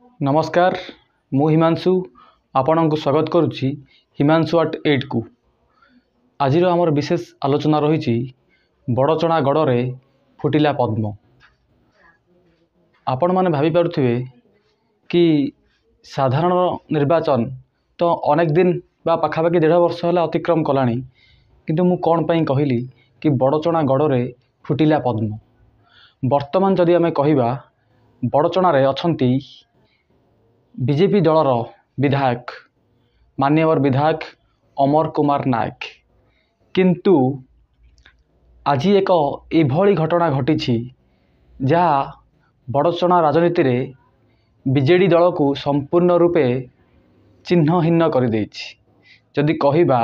नमस्कार मु हिमांशु आपण को स्वागत करुच्ची हिमांशु आर्ट 8 को। आज आमर विशेष आलोचना रही बड़चना गड़े फुटिला पद्म। आपण मैंने भाभी पारे कि साधारण निर्वाचन तो अनेक दिन बा पाखापाखि 1.5 वर्ष है अतिक्रम कला किंतु मु कौन पाई कहली कि बड़चना गड़े फुटिला पद्म। वर्तमान जदि आम कहिबा बड़चना रे अछंती बीजेपी दलर विधायक मान्यवर विधायक अमर कुमार नायक, किंतु आज एक एभली घटना घटी जहाँ बड़चना राजनीति रे बीजेडी दल को संपूर्ण रूपे चिन्हहीन कर देछि। जदि कहिबा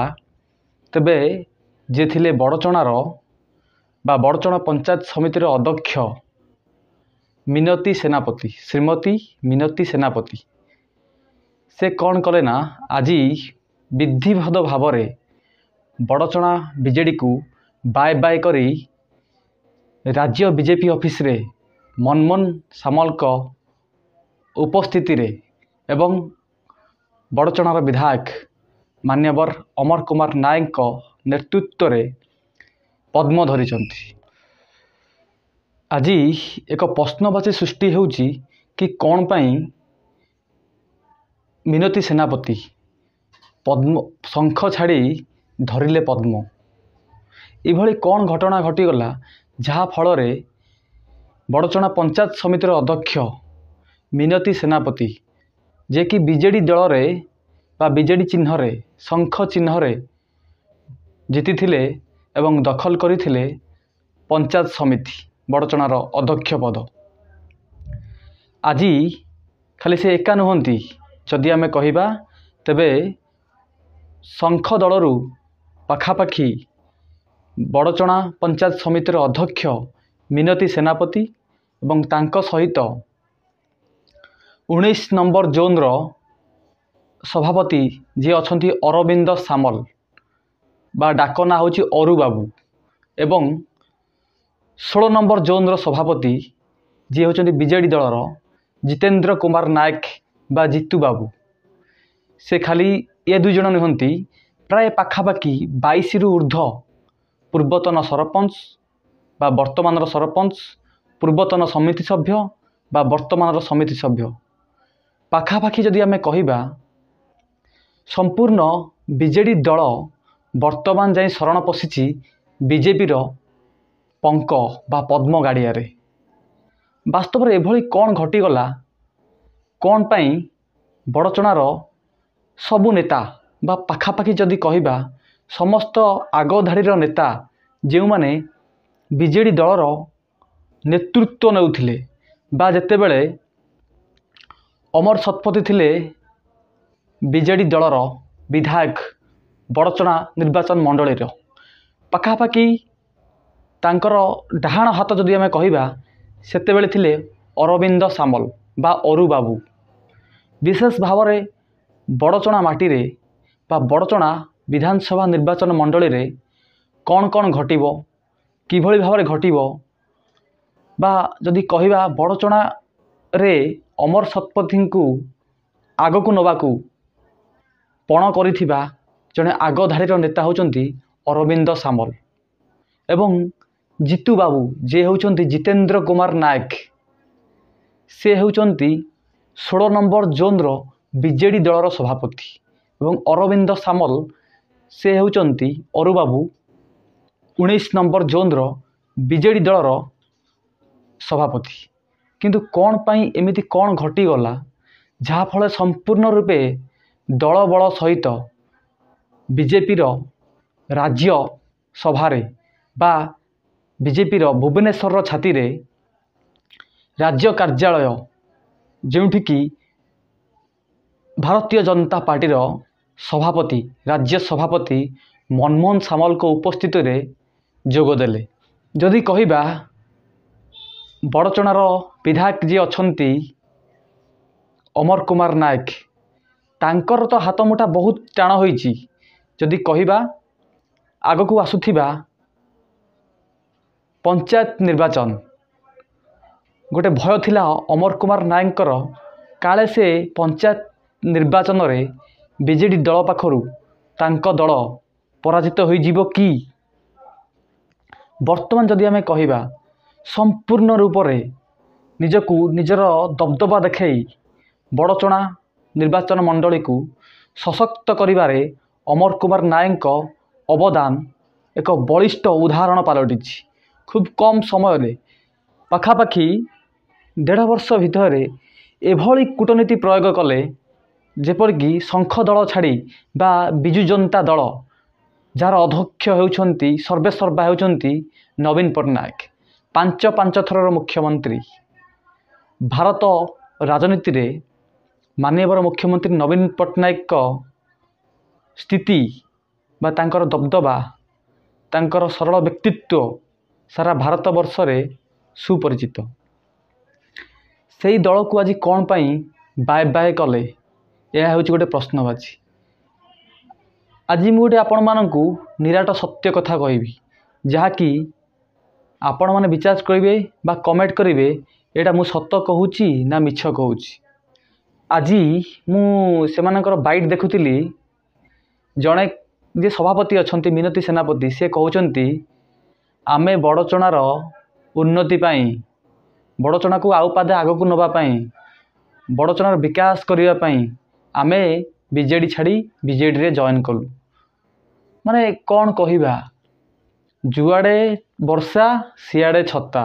तबे जे थिले बड़चणार बा बड़चना पंचायत समिति रो अध्यक्ष मिनती सेनापति, श्रीमती मिनती सेनापति, से कौन कले ना आज विधिवत भाव में बड़चना बीजेडी को बाय बाय करी राज्य बीजेपी ऑफिस रे मनमोहन सामल को उपस्थिति रे एवं बड़चनार विधायक मान्यवर अमर कुमार नायक को नेतृत्व रे पद्म धरिचंती। आज एक प्रश्नवाची सृष्टि होउची कि कौन पाई मिनती सेनापति पद्म शंख छाड़ी धरिले पद्म। इभली कौन घटना घटीगला जहाँ फल बड़चना पंचायत समितिर अध्यक्ष मिनती सेनापति जे कि बीजेडी दल रे बा बीजेडी चिन्ह रे शंख चिन्ह रे जीति थिले एवं दखल करथिले पंचायत समिति बड़चनार अध्यक्ष पद। आज खाली से एका नुहंती, जदि आमे कहिबा तेबे शंख दलरू पाखापाखि बड़चना पंचायत समितिर अध्यक्ष मिनती सेनापति एवं तांको सहित 19 नंबर जोन रो सभापति जे अछंती अरविंद सामल बा डाकना होची अरु बाबू एवं 16 नंबर जोन रो सभापति जे होचंती बीजेडी दलर जितेंद्र कुमार नायक बा जीतू बाबू। से खाली ये दुई जन नुहंती, प्राय पाखापाखि 22 रु ऊर्ध्व पूर्वतन सरपंच बा वर्तमान सरपंच, पूर्वतन समिति सभ्य बा वर्तमान समिति सभ्य, पाखापाखि जदि आमे कहिबा संपूर्ण बीजेडी दल वर्तमान जाई शरण पशिछि बीजेपी रो पंक बा पद्म गाड़िया रे। वास्तव में एभली कौन घटीगला, कौन पाई बड़चनार सबु नेता बा पाखापाखि जदि कहिबा समस्त आग धाड़ीर नेता जो माने बीजेडी दलर नेतृत्व नेउथिले बा जेतेबेले अमर शतपथी थिले बीजेडी दलर विधायक बड़चना निर्वाचन मंडली पाखापाखि तांकर डाहाण हाथ जदि आमे कहिबा सेतेबेले थिले अरविंद सामल बा अरु बाबू। विशेष भाव में बड़चना माटी रे बा बड़चना विधानसभा निर्वाचन मंडली रे कौन कौन घटिबो, किभली भाव में घटिबो बा जदि कहिबा बड़चना रे अमर शतपथी को आग को नबाकू पण करिथिबा जने आग धाड़ीर नेता होचंती अरविंद सामल एवं जीतू बाबू जे होचंती जितेंद्र कुमार नायक, से होचंती 16 नंबर जोन रो बीजेडी दलर सभापति एवं अरविंद सामल से होचंती अरु बाबू 19 नंबर जोन रो बीजेडी दलर सभापति। किंतु कौन पाई एमिति कौन घटीगला जहाँ फल संपूर्ण रूपे दल बल सहित बीजेपी रो राज्य सभारे बा बीजेपी रो भुवनेश्वर छाती रे राज्य कार्यालय जोठिकी भारतीय जनता पार्टी रो सभापति राज्य सभापति मनमोहन सामल को उपस्थित रे जोगदेले। जदि कहिबा बड़चनार विधायक जी अछंती अमर कुमार नायक, तांकर तो हाथ मुठा बहुत टाण होईची। जदि कहिबा आग को आसुथिबा पंचायत निर्वाचन गोटे भय थिला अमर कुमार नायकर କାଳେ ସେ ପଞ୍ଚାୟତ ନିର୍ବାଚନରେ ବିଜେଡ଼ି ଦଳ ପାଖରୁ ତାଙ୍କ ଦଳ ପରାଜିତ ହୋଇଯିବ କି? ବର୍ତ୍ତମାନ ଯଦି ଆମେ କହିବା ସମ୍ପୂର୍ଣ୍ଣ ରୂପରେ ନିଜକୁ ନିଜର ଦବଦବା ଦେଖାଇ ବଡ଼ଚଣା ନିର୍ବାଚନ ମଣ୍ଡଳୀକୁ ସଶକ୍ତ କରିବାରେ ଅମର କୁମାର ନାୟକଙ୍କ ଅବଦାନ ଏକ ବଳିଷ୍ଠ ଉଦାହରଣ ପାଲଟିଛି। ଖୁବ୍ କମ୍ ସମୟରେ ପାଖାପାଖି 1.5 ବର୍ଷ ଭିତରେ ଏଭଳି କୂଟନୀତି ପ୍ରୟୋଗ କଲେ ଯେପରିକି ଶଙ୍ଖ ଦଳ ଛାଡ଼ି ବା ବିଜୁ ଜନତା ଦଳ ଯାହାର ଅଧ୍ୟକ୍ଷ ହେଉଛନ୍ତି ସର୍ବେସର୍ବା ହେଉଛନ୍ତି ନବୀନ ପଟ୍ଟନାୟକ, 5 ଥରର ମୁଖ୍ୟମନ୍ତ୍ରୀ। ଭାରତ ରାଜନୀତିରେ ମାନ୍ୟବର ମୁଖ୍ୟମନ୍ତ୍ରୀ ନବୀନ ପଟ୍ଟନାୟକଙ୍କ ସ୍ଥିତି ବା ତାଙ୍କର ଦବଦବା, ତାଙ୍କର ସରଳ ବ୍ୟକ୍ତିତ୍ୱ ସାରା ଭାରତ ବର୍ଷରେ ସୁପରିଚିତ। ସେହି ଦଳକୁ ଆଜି କ'ଣ ପାଇଁ ବାଏ ବାଏ କଲେ, ଏହା ହେଉଛି ଗୋଟେ ପ୍ରଶ୍ନବାଚୀ। ଆଜି ମୁଁ ଗୋଟେ ଆପଣମାନଙ୍କୁ ନିରାଟ ସତ୍ୟ କଥା କହିବି, ଯାହାକି ଆପଣମାନେ ବିଚାର କରିବେ ବା କମେଣ୍ଟ କରିବେ ଏଇଟା ମୁଁ ସତ କହୁଛି ନା ମିଛ କହୁଛି। ଆଜି ମୁଁ ସେମାନଙ୍କର ବାଇଟ୍ ଦେଖୁଥିଲି, ଜଣେ ଯିଏ ସଭାପତି ଅଛନ୍ତି ମିନତୀ ସେନାପତି, ସେ କହୁଛନ୍ତି ଆମେ ବଡ଼ଚଣାର ଉନ୍ନତି ପାଇଁ, ବଡ଼ଚଣାକୁ ଆଉ ପାଦେ ଆଗକୁ ନେବା ପାଇଁ, ବଡ଼ଚଣାର ବିକାଶ କରିବା ପାଇଁ ଆମେ ବିଜେଡ଼ି ଛାଡ଼ି ବିଜେଡ଼ିରେ ଜଏନ୍ କଲୁ। ମାନେ କ'ଣ କହିବା, ଯୁଆଡ଼େ ବର୍ଷା ସିଆଡ଼େ ଛତା।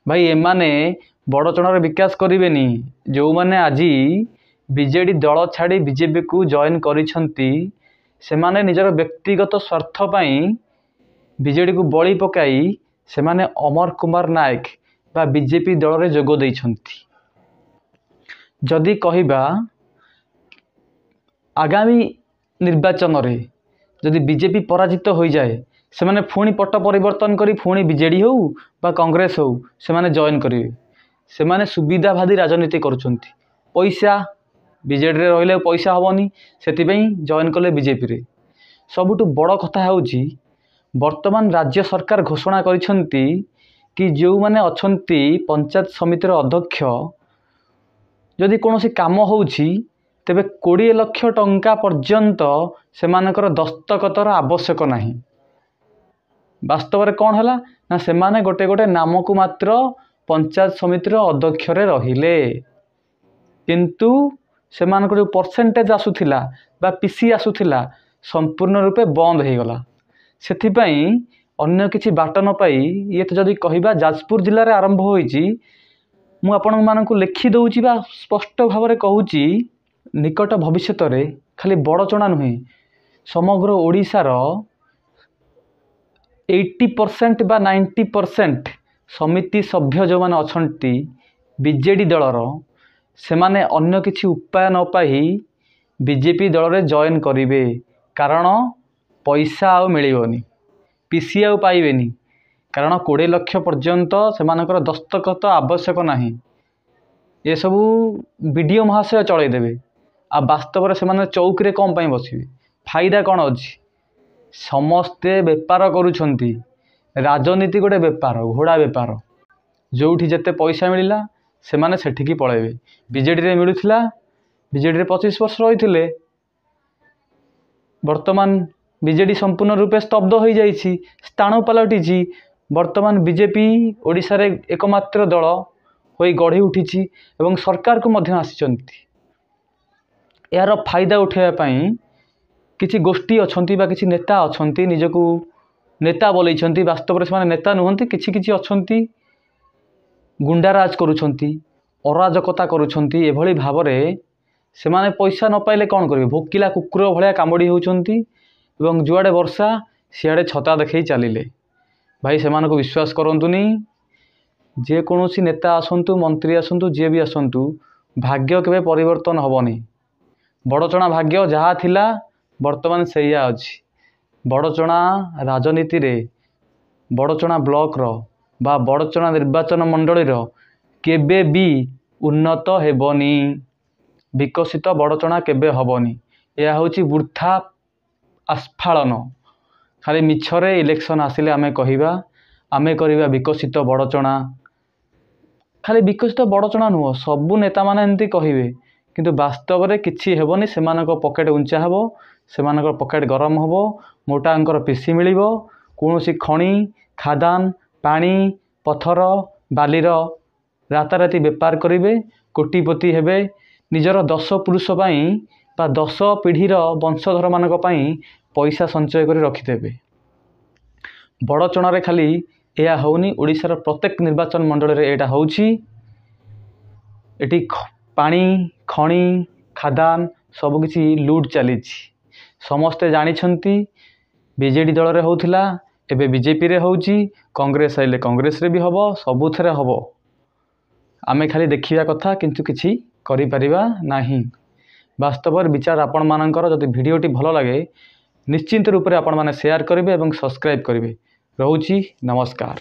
ଭାଇ ଏମାନେ ବଡ଼ଚଣାର ବିକାଶ କରିବେନି। ଯେଉଁମାନେ ଆଜି ବିଜେଡ଼ି ଦଳ ଛାଡ଼ି ବିଜେପିକୁ ଜଏନ୍ କରିଛନ୍ତି ସେମାନେ ନିଜର ବ୍ୟକ୍ତିଗତ ସ୍ୱାର୍ଥ ପାଇଁ ବିଜେଡ଼ିକୁ ବଳି ପକାଇ ସେମାନେ ଅମର କୁମାର ନାୟକ ବା ବିଜେପି ଦଳରେ ଯୋଗ ଦେଇଛନ୍ତି। ଯଦି କହିବା ଆଗାମୀ ନିର୍ବାଚନରେ ଯଦି ବିଜେପି ପରାଜିତ ହୋଇଯାଏ ସେମାନେ ପୁଣି ପଟ ପରିବର୍ତ୍ତନ କରି ପୁଣି ବିଜେଡ଼ି ହେଉ ବା କଂଗ୍ରେସ ହେଉ ସେମାନେ ଜଏନ୍ କରିବେ। ସେମାନେ ସୁବିଧାବାଦୀ ରାଜନୀତି କରୁଛନ୍ତି। ପଇସା, ବିଜେଡ଼ିରେ ରହିଲେ ପଇସା ହେବନି, ସେଥିପାଇଁ ଜଏନ୍ କଲେ ବିଜେପିରେ। ସବୁଠୁ ବଡ଼ କଥା ହେଉଛି ବର୍ତ୍ତମାନ ରାଜ୍ୟ ସରକାର ଘୋଷଣା କରିଛନ୍ତି କି ଯେଉଁମାନେ ଅଛନ୍ତି ପଞ୍ଚାୟତ ସମିତିର ଅଧ୍ୟକ୍ଷ, ଯଦି କୌଣସି କାମ ହେଉଛି ତେବେ 20 ଲକ୍ଷ ଟଙ୍କା ପର୍ଯ୍ୟନ୍ତ ସେମାନଙ୍କର ଦସ୍ତଖତର ଆବଶ୍ୟକ ନାହିଁ। ବାସ୍ତବରେ କ'ଣ ହେଲା ନା ସେମାନେ ଗୋଟେ ଗୋଟେ ନାମକୁ ମାତ୍ର ପଞ୍ଚାୟତ ସମିତିର ଅଧ୍ୟକ୍ଷରେ ରହିଲେ, କିନ୍ତୁ ସେମାନଙ୍କର ଯେଉଁ ପରସେଣ୍ଟେଜ୍ ଆସୁଥିଲା ବା ପିସି ଆସୁଥିଲା ସମ୍ପୂର୍ଣ୍ଣ ରୂପେ ବନ୍ଦ ହୋଇଗଲା। ସେଥିପାଇଁ ଅନ୍ୟ କିଛି ବାଟ ନ ପାଇ ଇଏ ତ ଯଦି କହିବା ଯାଜପୁର ଜିଲ୍ଲାରେ ଆରମ୍ଭ ହୋଇଛି, ମୁଁ ଆପଣମାନଙ୍କୁ ଲେଖି ଦେଉଛି ବା ସ୍ପଷ୍ଟ ଭାବରେ କହୁଛି ନିକଟ ଭବିଷ୍ୟତରେ ଖାଲି ବଡ଼ଚଣା ନୁହେଁ ସମଗ୍ର ଓଡ଼ିଶାର 80% ବା 90% ସମିତି ସଭ୍ୟ ଯେଉଁମାନେ ଅଛନ୍ତି ବିଜେଡ଼ି ଦଳର, ସେମାନେ ଅନ୍ୟ କିଛି ଉପାୟ ନ ପାଇ ବିଜେପି ଦଳରେ ଜଏନ୍ କରିବେ। କାରଣ ପଇସା ଆଉ ମିଳିବନି, ପିସି ଆଉ ପାଇବେନି, କାରଣ 20 ଲକ୍ଷ ପର୍ଯ୍ୟନ୍ତ ସେମାନଙ୍କର ଦସ୍ତଖତ ଆବଶ୍ୟକ ନାହିଁ। ଏସବୁ ବିଡ଼ିଓ ମହାଶୟ ଚଳାଇଦେବେ। ଆଉ ବାସ୍ତବରେ ସେମାନେ ଚୌକିରେ କ'ଣ ପାଇଁ ବସିବେ? ଫାଇଦା କ'ଣ ଅଛି? ସମସ୍ତେ ବେପାର କରୁଛନ୍ତି। ରାଜନୀତି ଗୋଟେ ବେପାର, ଘୋଡ଼ା ବେପାର। ଯେଉଁଠି ଯେତେ ପଇସା ମିଳିଲା ସେମାନେ ସେଠିକି ପଳାଇବେ। ବିଜେଡ଼ିରେ ମିଳୁଥିଲା, ବିଜେଡ଼ିରେ 25 ବର୍ଷ ରହିଥିଲେ, ବର୍ତ୍ତମାନ ବିଜେଡ଼ି ସମ୍ପୂର୍ଣ୍ଣ ରୂପେ ସ୍ତବ୍ଧ ହୋଇଯାଇଛି, ସ୍ଥାଣୁ ପାଲଟିଛି। ବର୍ତ୍ତମାନ ବିଜେପି ଓଡ଼ିଶାରେ ଏକମାତ୍ର ଦଳ ହୋଇ ଗଢ଼ି ଉଠିଛି ଏବଂ ସରକାରକୁ ମଧ୍ୟ ଆସିଛନ୍ତି। ଏହାର ଫାଇଦା ଉଠାଇବା ପାଇଁ କିଛି ଗୋଷ୍ଠୀ ଅଛନ୍ତି ବା କିଛି ନେତା ଅଛନ୍ତି, ନିଜକୁ ନେତା ବୋଲେଇଛନ୍ତି, ବାସ୍ତବରେ ସେମାନେ ନେତା ନୁହନ୍ତି। କିଛି କିଛି ଅଛନ୍ତି ଗୁଣ୍ଡାରାଜ କରୁଛନ୍ତି, ଅରାଜକତା କରୁଛନ୍ତି। ଏଭଳି ଭାବରେ ସେମାନେ ପଇସା ନ ପାଇଲେ କ'ଣ କରିବେ? ଭୋକିଲା କୁକୁର ଭଳିଆ କାମୁଡ଼ି ହେଉଛନ୍ତି ଏବଂ ଯୁଆଡ଼େ ବର୍ଷା ସିଆଡ଼େ ଛତା ଦେଖାଇ ଚାଲିଲେ। ଭାଇ ସେମାନଙ୍କୁ ବିଶ୍ୱାସ କରନ୍ତୁନି। ଯେକୌଣସି ନେତା ଆସନ୍ତୁ, ମନ୍ତ୍ରୀ ଆସନ୍ତୁ, ଯିଏ ବି ଆସନ୍ତୁ, ଭାଗ୍ୟ କେବେ ପରିବର୍ତ୍ତନ ହେବନି। ବଡ଼ଚଣା ଭାଗ୍ୟ ଯାହା ଥିଲା ବର୍ତ୍ତମାନ ସେଇଆ ଅଛି। ବଡ଼ଚଣା ରାଜନୀତିରେ ବଡ଼ଚଣା ବ୍ଲକର ବା ବଡ଼ଚଣା ନିର୍ବାଚନ ମଣ୍ଡଳୀର କେବେ ବି ଉନ୍ନତ ହେବନି, ବିକଶିତ ବଡ଼ଚଣା କେବେ ହେବନି। ଏହା ହେଉଛି ବୃଥା ଆସ୍ଫାଳନ। ଖାଲି ମିଛରେ ଇଲେକ୍ସନ୍ ଆସିଲେ ଆମେ କହିବା ଆମେ କରିବା ବିକଶିତ ବଡ଼ଚଣା, ଖାଲି ବିକଶିତ ବଡ଼ଚଣା ନୁହଁ, ସବୁ ନେତାମାନେ ଏମିତି କହିବେ କିନ୍ତୁ ବାସ୍ତବରେ କିଛି ହେବନି। ସେମାନଙ୍କ ପକେଟ୍ ଉଞ୍ଚା ହେବ, ସେମାନଙ୍କର ପକେଟ୍ ଗରମ ହେବ, ମୋଟା ଅଙ୍କର ପିସି ମିଳିବ। କୌଣସି ଖଣି ଖାଦାନ ପାଣି ପଥର ବାଲିର ରାତାରାତି ବେପାର କରିବେ, କୋଟିପତି ହେବେ, ନିଜର 10 ପୁରୁଷ ପାଇଁ ବା 10 ପିଢ଼ିର ବଂଶଧରମାନଙ୍କ ପାଇଁ ପଇସା ସଞ୍ଚୟ କରି ରଖିଦେବେ। ବଡ଼ଚଣାରେ ଖାଲି ଏହା ହେଉନି, ଓଡ଼ିଶାର ପ୍ରତ୍ୟେକ ନିର୍ବାଚନ ମଣ୍ଡଳୀରେ ଏଇଟା ହେଉଛି। ଏଠି ପାଣି ଖଣି ଖାଦାନ ସବୁକିଛି ଲୁଟ୍ ଚାଲିଛି। ସମସ୍ତେ ଜାଣିଛନ୍ତି। ବିଜେଡ଼ି ଦଳରେ ହେଉଥିଲା, ଏବେ ବିଜେପିରେ ହେଉଛି, କଂଗ୍ରେସ ଆସିଲେ କଂଗ୍ରେସରେ ବି ହେବ, ସବୁଥିରେ ହେବ। ଆମେ ଖାଲି ଦେଖିବା କଥା କିନ୍ତୁ କିଛି କରିପାରିବା ନାହିଁ। ବାସ୍ତବରେ ବିଚାର ଆପଣମାନଙ୍କର। ଯଦି ଭିଡ଼ିଓଟି ଭଲ ଲାଗେ ନିଶ୍ଚିନ୍ତ ରୂପରେ ଆପଣମାନେ ସେୟାର କରିବେ ଏବଂ ସବସ୍କ୍ରାଇବ୍ କରିବେ। ରହୁଛି, ନମସ୍କାର।